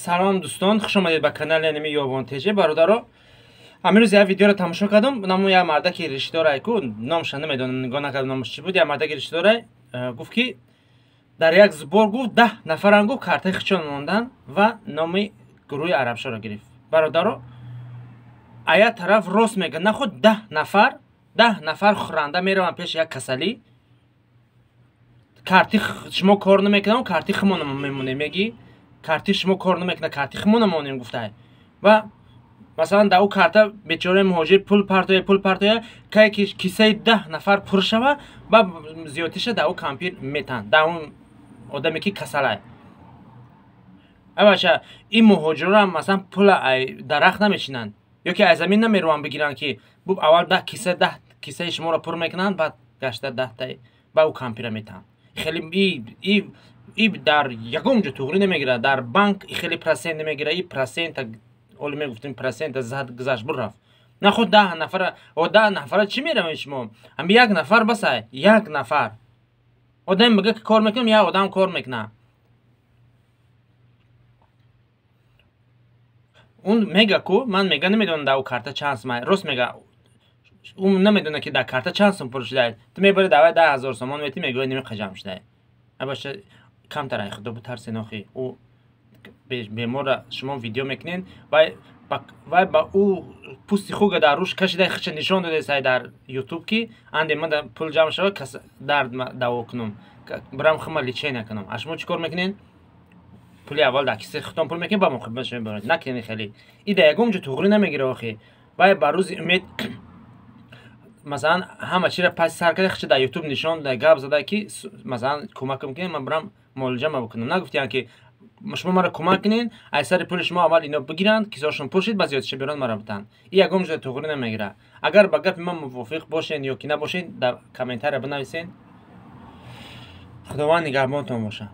Салом дӯстон, хуш омадед ба канали Аними Ёвонтеҷа. Бародаро, амирӯз як видеоро тамошо кардам. Намо як мардаки риштидорай ку, номша намедонам, нигоҳ накардам номаш чӣ буд. Як мардаки риштидорай гуфт ки дар як збор гуфт 10 нафаран гуфт картаи хичон мондан ва номи гурӯҳи Арабшоро гирифт. Бародаро, а як тараф рост мегӯяд, нахуд 10 нафар хӯранда мераванд пеши як касалӣ. Карти шумо кор намекунам, карти химо мемонем меги. Карти шумо кор намекунад, карти химо намонем гуфтай. Ва масалан дар у карта бечораи муҳоҷир пул партоя, кай ки кисаи 10 нафар пур шава, ба зиёдтиша дар у кампир метан. Дар он одаме ки касалай. Аваша ин муҳоҷирам масалан пула ай дарахт намечинанд. Ёки аз замин намерованд бигиранд ки аввал 10 кисаи шуморо пур мекунанд, баъд гашта 10 таи ба у кампира метан. Хеле ин дар ягон ҷо туғри намегирад. Дар банк хеле процент намегирад. Ин процент оли мегуфтем процент зад гузашт бур рафт. Нахуд 10 нафара, 10 нафара чӣ меравед шумо? Ами як нафар басай, як нафар. Одам мега ки кор мекунам, як одам кор мекунад. Он мега ку, ман мега намедонам дар у карта чанд сум, рост мега. Он намедонад ки дар карта чанд сум пур шудаед. Ту мебари давай 10,000 сомон мети мегӯяд ними қаҷам шудаед. Абаша камтар ай худо бутар сенохи. У бемора шумо видео мекунед, вай ба у пусти хуга дар руш кашида хича нишон додесай дар ютуб ки анде ман пул ҷамъ шава дард даво кунам. Брам хима лечения кунам. А шумо чӣ кор мекунед? Пули аввал дар кисе хитон пул мекунед, ба мухиббат шумо мебаред. Накунед хеле. И дар ягон ҷо туғри намегира охи. Вай ба рӯзи умед масалан ҳама чира пас сар карда хича дар ютуб нишон дар гап зада ки масалан кӯмакам кунед, ман брам муолиҷа бикунам. Нагуфтиянд ки шумо маро кӯмак кунед, аз сари пули шумо аввал ино бигиранд, кисашон пур шид, ба зиёдтиша биёранд маро битанд. И ягон ҷо туғри намегира. Агар ба гапи ман мувофиқ бошед ё ки набошед, дар комментария бинависед. Худованд нигаҳбонтон бошад.